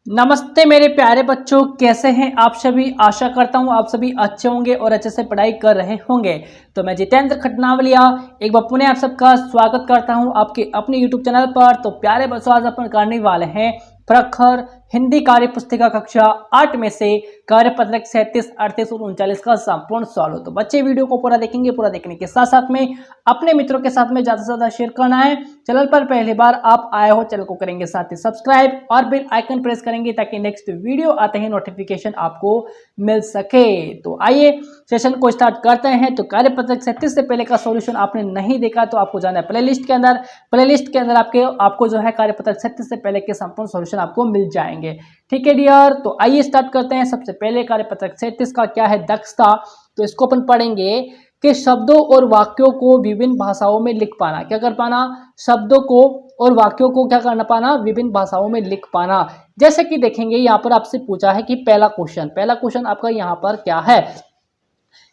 नमस्ते मेरे प्यारे बच्चों, कैसे हैं आप सभी। आशा करता हूं आप सभी अच्छे होंगे और अच्छे से पढ़ाई कर रहे होंगे। तो मैं जितेंद्र खटनावलिया एक बार पुनः आप सबका स्वागत करता हूं आपके अपने YouTube चैनल पर। तो प्यारे बच्चों, आज अपन करने वाले हैं प्रखर हिंदी कार्य पुस्तिका कक्षा 8 में से कार्यपत्रक 37, 38 और 39 का संपूर्ण सॉल्व। तो बच्चे वीडियो को पूरा देखेंगे। पूरा देखने के साथ साथ में अपने मित्रों के साथ में ज्यादा से ज्यादा शेयर करना है। चैनल पर पहली बार आप आए हो, चैनल को करेंगे साथ ही सब्सक्राइब और बेल आइकन प्रेस करेंगे ताकि नेक्स्ट वीडियो आते ही नोटिफिकेशन आपको मिल सके। तो आइए सेशन को स्टार्ट करते हैं। तो कार्यपत्रक 37 से पहले का सॉल्यूशन आपने नहीं देखा तो आपको जाना है प्लेलिस्ट के अंदर। प्लेलिस्ट के अंदर आपको जो है कार्यपत्रक 37 से पहले के संपूर्ण सॉल्यूशन आपको मिल जाएंगे। ठीक है डियर, तो आइए स्टार्ट करते हैं। सबसे पहले कार्यपत्रक 37 का क्या है, दक्षता। तो इसको अपन पढ़ेंगे कि शब्दों और वाक्यों को विभिन्न भाषाओं में लिख पाना। क्या कर पाना, शब्दों को और वाक्यों को क्या करना पाना, विभिन्न भाषाओं में लिख पाना। जैसे कि देखेंगे यहाँ पर आपसे पूछा है कि पहला क्वेश्चन आपका यहाँ पर क्या है,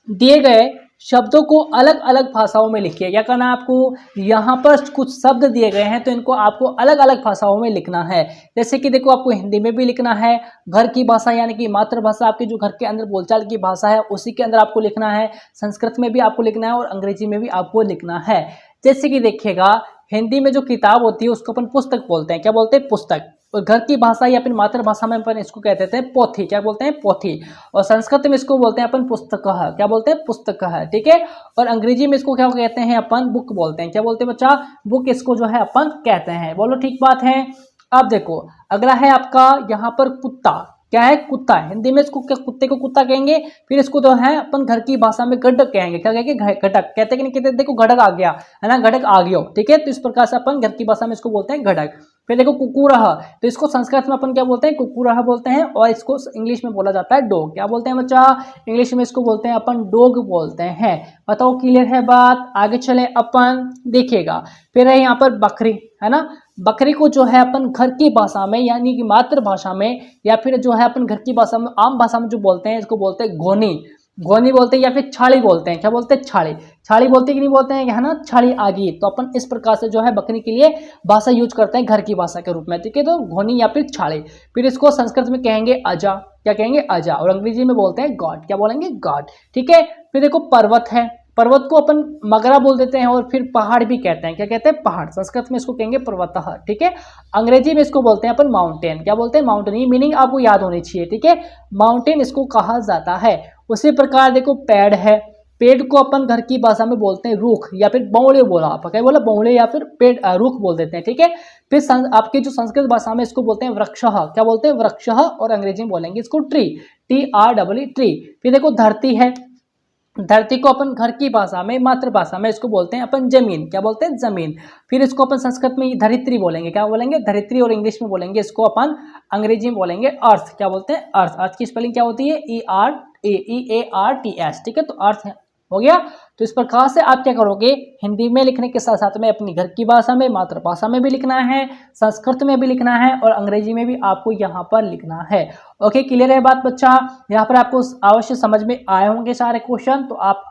दिए गए शब्दों को अलग अलग भाषाओं में लिखिए। क्या करना है आपको, यहाँ पर कुछ शब्द दिए गए हैं तो इनको आपको अलग अलग भाषाओं में लिखना है। जैसे कि देखो, आपको हिंदी में भी लिखना है, घर की भाषा यानी कि मातृभाषा, आपके जो घर के अंदर बोलचाल की भाषा है उसी के अंदर आपको लिखना है, संस्कृत में भी आपको लिखना है और अंग्रेजी में भी आपको लिखना है। जैसे कि देखिएगा, हिंदी में जो किताब होती है उसको अपन पुस्तक बोलते हैं। क्या बोलते हैं, पुस्तक। और घर की भाषा या फिर मातृभाषा में अपन इसको कहते थे पोथी। क्या बोलते हैं, पोथी। और संस्कृत में इसको बोलते हैं अपन पुस्तक। क्या बोलते हैं, पुस्तक। ठीक है। और अंग्रेजी में इसको क्या कहते हैं, अपन बुक बोलते हैं। क्या बोलते हैं बच्चा, बुक इसको जो है अपन कहते हैं। बोलो ठीक बात है। अब देखो, अगला है आपका यहाँ पर कुत्ता। क्या है, कुत्ता। हिंदी में इसको कुत्ते को कुत्ता कहेंगे। फिर इसको जो है अपन घर की भाषा में गड्ढक कहेंगे। क्या कहेंगे, गड्ढक। कहते कि नहीं कहते, देखो गड्ढक आ गया है ना, गड्ढक आ गया। ठीक है, तो इस प्रकार से अपन घर की भाषा में इसको बोलते हैं गड्ढक। फिर देखो कुकुरह, तो इसको संस्कृत में अपन क्या बोलते हैं, कुकुरह बोलते हैं। और इसको इंग्लिश में बोला जाता है डॉग। क्या बोलते हैं बच्चा, इंग्लिश में इसको बोलते हैं अपन डॉग बोलते हैं। बताओ क्लियर है बात। आगे चले अपन, देखिएगा फिर है यहाँ पर बकरी, है ना। बकरी को जो है अपन घर की भाषा में यानी कि मातृभाषा में या फिर जो है अपन घर की भाषा में आम भाषा में जो बोलते हैं इसको बोलते हैं घोनी। घोनी बोलते हैं या फिर छाड़ी बोलते हैं। क्या बोलते हैं, छाड़ी। छाड़ी बोलते कि नहीं बोलते हैं, है ना, छाड़ी आ गई। तो अपन इस प्रकार से जो है बकरी के लिए भाषा यूज करते हैं घर की भाषा के रूप में। ठीक है, तो घोनी या फिर छाड़ी। फिर इसको संस्कृत में कहेंगे अजा। क्या कहेंगे, अजा। और अंग्रेजी में बोलते हैं गॉड। क्या बोलेंगे, गॉड। ठीक है। फिर देखो पर्वत है, पर्वत को अपन मगरा बोल देते हैं। और फिर पहाड़ भी कहते हैं। क्या कहते हैं, पहाड़। संस्कृत में इसको कहेंगे पर्वतः। ठीक है। अंग्रेजी में इसको बोलते हैं अपन माउंटेन। क्या बोलते हैं, माउंटेन। ये मीनिंग आपको याद होनी चाहिए। ठीक है, माउंटेन इसको कहा जाता है। उसी प्रकार देखो पेड़ है, पेड़ को अपन घर की भाषा में बोलते हैं रूख या फिर बौड़े बोला। आप क्या बोला, बौड़े या फिर पेड़, रूख बोल देते हैं। ठीक है। फिर आपकी जो संस्कृत भाषा में इसको बोलते हैं वृक्षः। क्या बोलते हैं, वृक्षः। और अंग्रेजी में बोलेंगे इसको ट्री, TREE, ट्री। फिर देखो धरती है, धरती को अपन घर की भाषा में मातृभाषा में इसको बोलते हैं अपन जमीन। क्या बोलते हैं, जमीन। फिर इसको अपन संस्कृत में धरित्री बोलेंगे। क्या बोलेंगे, धरित्री। और इंग्लिश में बोलेंगे इसको अपन, अंग्रेजी में बोलेंगे अर्थ। क्या बोलते हैं, अर्थ। अर्थ की स्पेलिंग क्या होती है, EARTH। ठीक है, तो अर्थ हो गया। तो इस प्रकार से आप क्या करोगे, हिंदी में लिखने के साथ साथ में अपनी घर की भाषा में मातृभाषा में भी लिखना है, संस्कृत में भी लिखना है और अंग्रेजी में भी आपको यहाँ पर लिखना है। ओके, क्लियर है बात बच्चा। यहाँ पर आपको अवश्य समझ में आए होंगे सारे क्वेश्चन, तो आप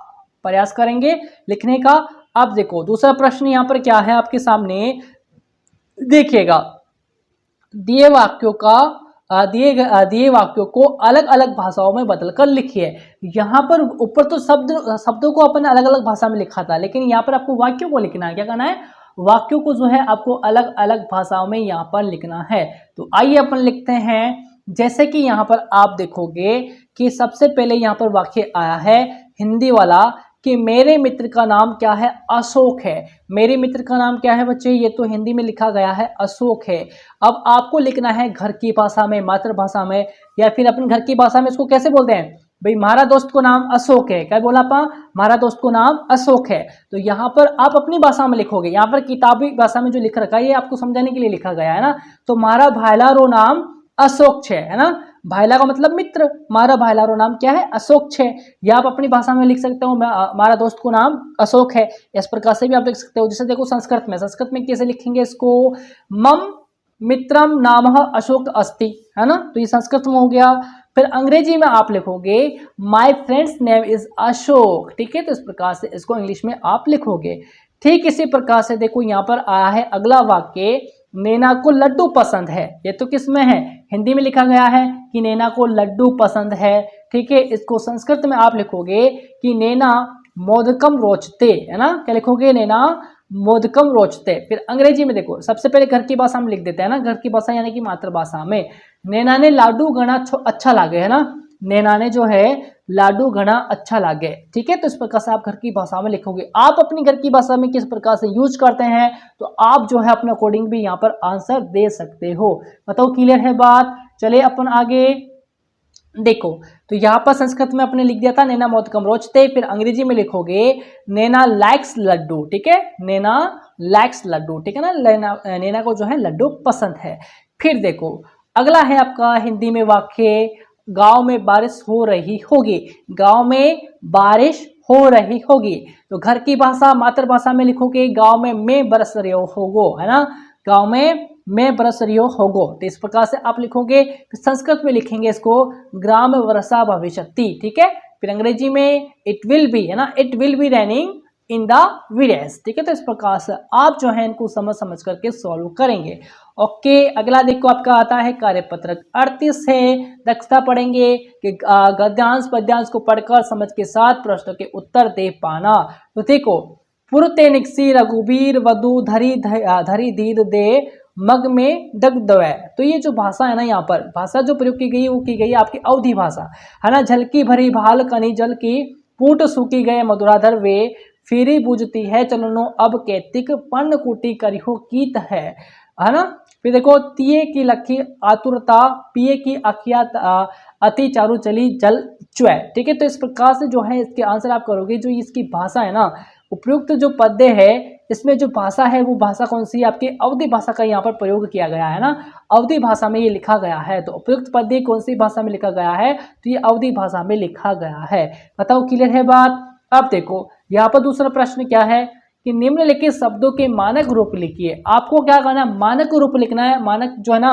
प्रयास करेंगे लिखने का। अब देखो दूसरा प्रश्न यहाँ पर क्या है आपके सामने, देखिएगा। दिए वाक्यों का दिए वाक्यों को अलग अलग भाषाओं में बदलकर लिखिए। यहाँ पर ऊपर तो शब्दों को अपन अलग अलग भाषा में लिखा था, लेकिन यहाँ पर आपको वाक्यों को लिखना है। क्या करना है, वाक्यों को जो है आपको अलग अलग भाषाओं में यहाँ पर लिखना है। तो आइए अपन लिखते हैं। जैसे कि यहाँ पर आप देखोगे कि सबसे पहले यहाँ पर वाक्य आया है हिंदी वाला कि मेरे मित्र का नाम क्या है, अशोक है। मेरे मित्र का नाम क्या है बच्चे, ये तो हिंदी में लिखा गया है अशोक है। अब आपको लिखना है घर की भाषा में, मातृभाषा में या फिर अपने घर की भाषा में इसको कैसे बोलते हैं भाई, हमारा दोस्त को नाम अशोक है। क्या बोला पा, हमारा दोस्त को नाम अशोक है। तो यहाँ पर आप अपनी भाषा में लिखोगे। यहाँ पर किताबी भाषा में जो लिख रखा है ये आपको समझाने के लिए लिखा गया है ना। तो हमारा भाईलारो नाम अशोक है ना। भाईला का मतलब मित्र, हमारा भाईलारो नाम क्या है, अशोक है। या आप अपनी भाषा में लिख सकते हो हमारा दोस्त को नाम अशोक है। इस प्रकार से भी आप लिख सकते हो। जैसे देखो संस्कृत में कैसे लिखेंगे इसको, मम मित्रम नामः अशोक अस्ति, है ना। तो ये संस्कृत में हो गया। फिर अंग्रेजी में आप लिखोगे my friends name is Ashok. ठीक है, तो इस प्रकार से इसको इंग्लिश में आप लिखोगे। ठीक इसी प्रकार से देखो यहाँ पर आया है अगला वाक्य, नैना को लड्डू पसंद है। ये तो किस में है, हिंदी में लिखा गया है कि नैना को लड्डू पसंद है। ठीक है, इसको संस्कृत में आप लिखोगे कि नैना मोदकम रोचते, है ना, क्या लिखोगे, नैना मोदकम रोचते। फिर अंग्रेजी में देखो, सबसे पहले घर की भाषा में लिख देते हैं ना, घर की भाषा यानी कि मातृभाषा में, नैना ने लाडू घना अच्छा लागे, है ना, नैना ने जो है लाडू घना अच्छा लागे। ठीक है, तो इस प्रकार से आप घर की भाषा में लिखोगे। आप अपनी घर की भाषा में किस प्रकार से यूज करते हैं तो आप जो है अपने अकॉर्डिंग भी यहाँ पर आंसर दे सकते हो। बताओ क्लियर है बात। चलिए अपन आगे देखो, तो यहाँ पर संस्कृत में अपने लिख दिया था नैना मोदकम रोचते, फिर अंग्रेजी में लिखोगे नैना लाइक्स लड्डू। ठीक है, नैना लाइक्स लड्डू, ठीक है ना, नैना को जो है लड्डू पसंद है। फिर देखो अगला है आपका हिंदी में वाक्य, गांव में बारिश हो रही होगी, गांव में बारिश हो रही होगी। तो घर की भाषा मातृभाषा में लिखोगे गांव में मैं बरस रही होगो, है ना, गांव में मैं बरस रही होगो। तो इस प्रकार से आप लिखोगे। फिर संस्कृत में लिखेंगे इसको ग्राम वर्षा भविष्यति। ठीक है, फिर अंग्रेजी में इट विल बी, है ना, it will be raining in the village. ठीक है, तो इस प्रकार से आप जो है इनको समझ करके सॉल्व करेंगे। ओके, अगला देखो आपका आता है कार्यपत्रक 38 है। दक्षता पढ़ेंगे कि गद्यांश पद्यांश को पढ़कर समझ के साथ प्रश्नों के उत्तर दे पाना। तो देखो, पुरते निकसी रघुबीर वधु धरी धरी धीर दे मग में दग्धवै। तो ये जो भाषा है ना, यहाँ पर भाषा जो प्रयोग की गई वो की गई आपकी अवधि भाषा, है ना। झलकी भरी भाल कनी जल की पूट सूखी गए मधुराधर वे फिरी बुझती है चलनो अब कैतिक पन्न कुटी करिहो कीत है ना। फिर देखो, तिये की लखी आतुरता पिए की अखिया अति चारु चली जल चुए। ठीक है, तो इस प्रकार से जो है इसके आंसर आप करोगे। जो इसकी भाषा है ना, उपयुक्त जो पद्य है इसमें जो भाषा है वो भाषा कौन सी है, आपकी अवधि भाषा का यहाँ पर प्रयोग किया गया है ना, अवधि भाषा में ये लिखा गया है। तो उपयुक्त पद्य कौन सी भाषा में लिखा गया है, तो ये अवधि भाषा में लिखा गया है। बताओ क्लियर है बात। अब देखो यहाँ पर दूसरा प्रश्न क्या है कि निम्नलिखित शब्दों के मानक रूप लिखिए। आपको क्या करना है, मानक रूप लिखना है। मानक जो है ना,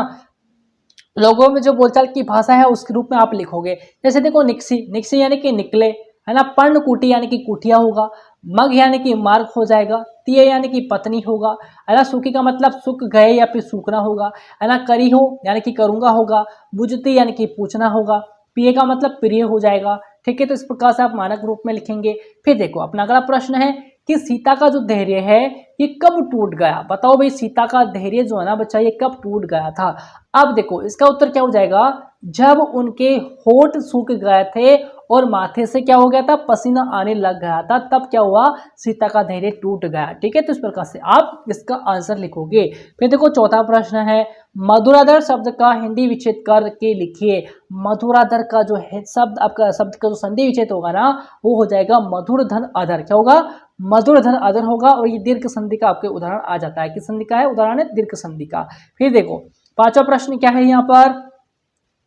लोगों में जो बोलचाल की भाषा है उसके रूप में आप लिखोगे। जैसे देखो, निक्सी, निक्सी यानी कि निकले, है ना, पर्ण कुटी यानी कि कुटिया होगा, मग यानी कि मार्ग हो जाएगा, तिये यानी कि पत्नी होगा, है ना, सूखी का मतलब सूख गए या फिर सूखना होगा, है ना, करी हो यानी कि करूंगा होगा, बुझती यानी कि पूछना होगा, पिए का मतलब प्रिय हो जाएगा। ठीक है, तो इस प्रकार से आप मानक रूप में लिखेंगे। फिर देखो अपना अगला प्रश्न है कि सीता का जो धैर्य है ये कब टूट गया। बताओ भाई, सीता का धैर्य जो है ना बच्चा, ये कब टूट गया था। अब देखो इसका उत्तर क्या हो जाएगा, जब उनके होठ सूख गए थे और माथे से क्या हो गया था, पसीना आने लग गया था, तब क्या हुआ, सीता का धैर्य टूट गया। ठीक है, तो इस प्रकार से आप इसका आंसर लिखोगे। फिर देखो चौथा प्रश्न है, मधुराधर शब्द का हिंदी विच्छेद करके लिखिए। मधुराधर का जो है शब्द, आपका शब्द का जो संधि विच्छेद होगा ना, वो हो जाएगा मधुर धन अधर। क्या होगा, मधुर धन अधर होगा। और ये दीर्घ संधि का आपके उदाहरण आ जाता है। किस संधि का है उदाहरण, है दीर्घ संधि का। फिर देखो पांचवा प्रश्न क्या है यहाँ पर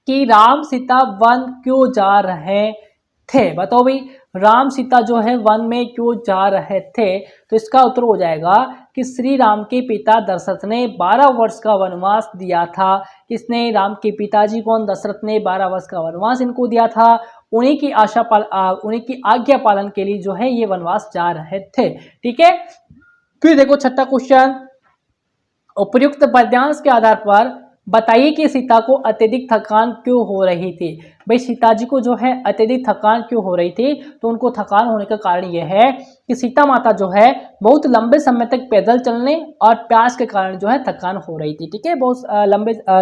कि राम सीता वन क्यों जा रहे थे। बताओ भाई, राम सीता जो है वन में क्यों जा रहे थे। तो इसका उत्तर हो जाएगा कि श्री राम के पिता दशरथ ने 12 वर्ष का वनवास दिया था। किसने, राम के पिताजी कौन, दशरथ ने 12 वर्ष का वनवास इनको दिया था। उन्हीं की उन्हीं की आज्ञा पालन के लिए जो है ये वनवास जा रहे थे। ठीक है, फिर देखो छठा क्वेश्चन, उपयुक्त पद्यांश के आधार पर बताइए कि सीता को अत्यधिक थकान क्यों हो रही थी। भाई सीता जी को जो है अत्यधिक थकान क्यों हो रही थी, तो उनको थकान होने का कारण यह है कि सीता माता जो है बहुत लंबे समय तक पैदल चलने और प्यास के कारण जो है थकान हो रही थी। ठीक है, बहुत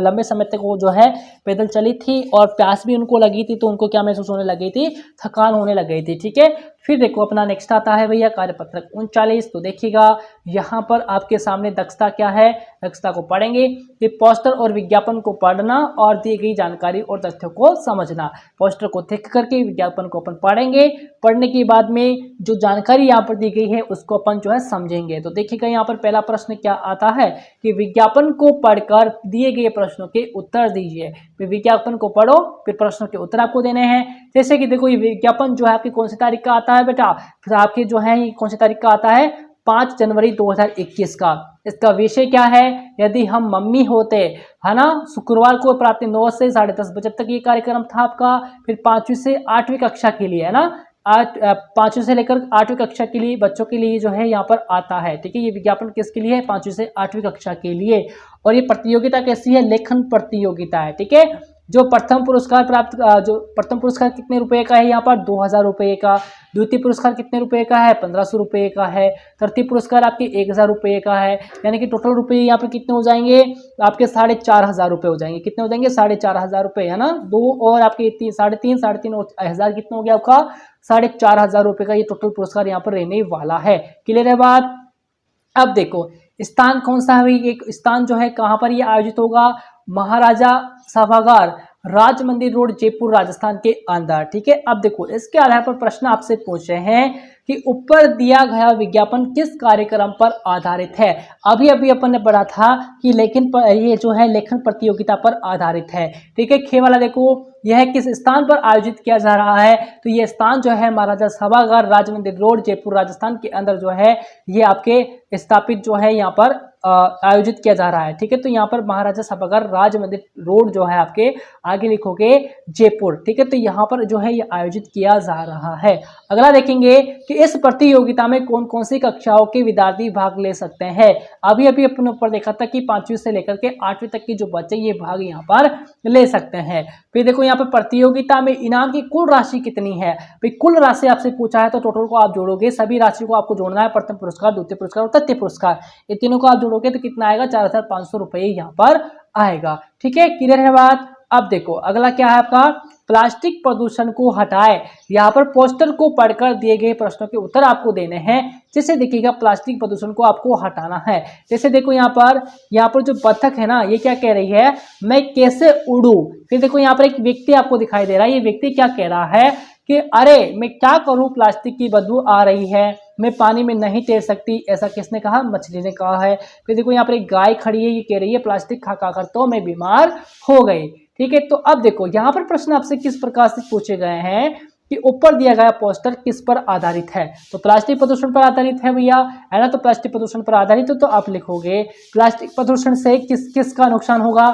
लंबे समय तक वो जो है पैदल चली थी और प्यास भी उनको लगी थी, तो उनको क्या महसूस होने लगी थी, थकान होने लग गई थी। ठीक है, फिर देखो अपना नेक्स्ट आता है भैया कार्यपत्रक 39। तो देखिएगा यहाँ पर आपके सामने दक्षता क्या है, दक्षता को पढ़ेंगे कि पोस्टर और विज्ञापन को पढ़ना और दी गई जानकारी और तथ्यों को समझना। पोस्टर को देख करके विज्ञापन को अपन पढ़ेंगे, पढ़ने के बाद में जो जानकारी यहाँ पर दी गई है उसको अपन जो है समझेंगे। तो देखिएगा यहाँ पर पहला प्रश्न क्या आता है कि विज्ञापन को पढ़कर दिए गए प्रश्नों के उत्तर दीजिए। फिर विज्ञापन को पढ़ो, फिर प्रश्नों के उत्तर आपको देने हैं। जैसे कि देखो ये विज्ञापन जो है आपकी कौन सी तारीख का आता है बेटा, फिर आपकी जो है कौन सी तारीख का आता है, 5 जनवरी 2021 का। इसका विषय क्या है, यदि हम मम्मी होते, है ना। शुक्रवार को प्रातः 9 से 10:30 बजे तक ये कार्यक्रम था आपका। फिर 5वीं से 8वीं कक्षा के लिए, है ना, पांचवी से लेकर 8वीं कक्षा के लिए बच्चों के लिए जो है यहाँ पर आता है। ठीक है, ये विज्ञापन किसके लिए है? 5वीं से 8वीं कक्षा के लिए। और ये प्रतियोगिता कैसी है? लेखन प्रतियोगिता है। ठीक है, जो प्रथम पुरस्कार कितने रुपए का है? यहाँ पर 2000 रुपये का। द्वितीय पुरस्कार कितने रुपए का है? 1500 रुपये का है। तृतीय पुरस्कार आपके 1000 रुपये का है। यानी कि टोटल रुपये यहाँ पे कितने हो जाएंगे? आपके 4500 रुपये हो जाएंगे। कितने हो जाएंगे? 4500 रुपये, है ना। दो और आपके साढ़े तीन हजार कितना हो गया आपका? 4500 रुपये का ये टोटल पुरस्कार यहाँ पर रहने वाला है। क्लियर है बात? अब देखो स्थान कौन सा है? एक स्थान जो है कहाँ पर ये आयोजित होगा? महाराजा सभागार, राज मंदिर रोड, जयपुर, राजस्थान के अंदर। ठीक है, अब देखो इसके आधार पर प्रश्न आपसे पूछ रहे हैं कि ऊपर दिया गया विज्ञापन किस कार्यक्रम पर आधारित है? अभी अभी अपन ने पढ़ा था कि ये जो है लेखन प्रतियोगिता पर आधारित है। ठीक है, खे वाला देखो यह किस स्थान पर आयोजित किया जा रहा है? तो ये स्थान जो है महाराजा सभागार, राज मंदिर रोड, जयपुर, राजस्थान के अंदर जो है ये आपके स्थापित जो है यहाँ पर आयोजित किया जा रहा है। ठीक है, तो यहाँ पर महाराजा सभागार, राज मंदिर रोड जो है आपके आगे लिखोगे जयपुर। ठीक है, तो यहाँ पर जो है ये आयोजित किया जा रहा है। अगला देखेंगे कि इस प्रतियोगिता में कौन कौन सी कक्षाओं के विद्यार्थी भाग ले सकते हैं? अभी अभी अपने ऊपर देखा था कि 5वीं से लेकर के 8वीं तक की जो बच्चे ये भाग यहाँ पर ले सकते हैं। फिर देखो यहाँ पर प्रतियोगिता में इनाम की कुल राशि कितनी है? भाई कुल राशि आपसे पूछा है तो टोटल को आप जोड़ोगे, सभी राशि को आपको जोड़ना है, प्रथम पुरस्कार, द्वितीय पुरस्कार और तृतीय पुरस्कार, ये तीनों को आप जोड़ोगे तो कितना आएगा? 4500 रुपये यहाँ पर आएगा। ठीक है, क्लियर है बात? अब देखो अगला क्या है आपका? प्लास्टिक प्रदूषण को हटाए। यहाँ पर पोस्टर को पढ़कर दिए गए प्रश्नों के उत्तर आपको देने हैं। जैसे देखिएगा प्लास्टिक प्रदूषण को आपको हटाना है। जैसे देखो यहाँ पर जो बतख है ना, ये क्या कह रही है? मैं कैसे उड़ूं। फिर देखो यहाँ पर एक व्यक्ति आपको दिखाई दे रहा है। ये व्यक्ति क्या कह रहा है कि अरे मैं क्या करूं, प्लास्टिक की बदबू आ रही है, मैं पानी में नहीं तैर सकती। ऐसा किसने कहा? मछली ने कहा है। फिर देखो यहाँ पर एक गाय खड़ी है, ये कह रही है प्लास्टिक खा कर तो मैं बीमार हो गई। ठीक है, तो अब देखो यहाँ पर प्रश्न आपसे किस प्रकार से पूछे गए हैं कि ऊपर दिया गया पोस्टर किस पर आधारित है? तो प्लास्टिक प्रदूषण पर आधारित है भैया, है ना। तो प्लास्टिक प्रदूषण पर आधारित तो आप लिखोगे प्लास्टिक प्रदूषण से किस का नुकसान होगा?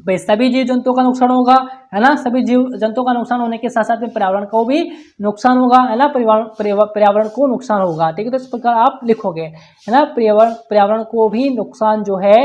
भाई सभी जीव जंतुओं का नुकसान होगा, है ना। सभी जीव जंतुओं का नुकसान होने के साथ साथ में पर्यावरण को भी नुकसान होगा, है ना। पर्यावरण को नुकसान होगा। ठीक है, तो इस प्रकार आप लिखोगे, है ना। पर्यावरण को भी नुकसान जो है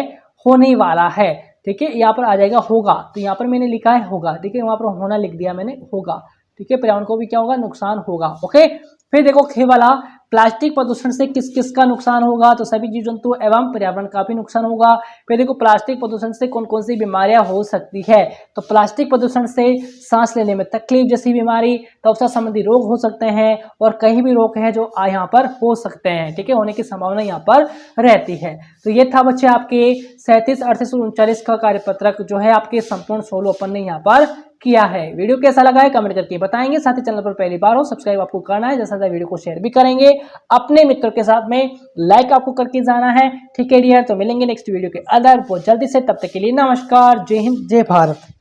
होने वाला है। ठीक है, यहाँ पर आ जाएगा होगा, तो यहाँ पर मैंने लिखा है होगा। ठीक है, वहाँ पर होना लिख दिया मैंने, होगा। ठीक है, पर्यावरण को भी क्या होगा? नुकसान होगा। ओके, फिर देखो खे वाला प्लास्टिक प्रदूषण से किस किस का नुकसान होगा? तो सभी जीव जंतु एवं पर्यावरण का भी नुकसान होगा। फिर देखो प्लास्टिक प्रदूषण से कौन कौन सी बीमारियां हो सकती है? तो प्लास्टिक प्रदूषण से सांस लेने में तकलीफ जैसी बीमारी, त्वचा संबंधी रोग हो सकते हैं, और कहीं भी रोग है जो यहाँ पर हो सकते हैं। ठीक है, होने की संभावना यहाँ पर रहती है। तो ये था बच्चे आपके 37, 38 और 39 का कार्यपत्रक जो है आपके संपूर्ण सोलो अपन ने यहाँ पर किया है। वीडियो कैसा लगा है कमेंट करके बताएंगे। साथ ही चैनल पर पहली बार हो सब्सक्राइब आपको करना है, जैसा वीडियो को शेयर भी करेंगे अपने मित्रों के साथ में, लाइक आपको करके जाना है। ठीक है डियर, तो मिलेंगे नेक्स्ट वीडियो के अंदर बहुत जल्दी से। तब तक के लिए नमस्कार, जय हिंद, जय भारत।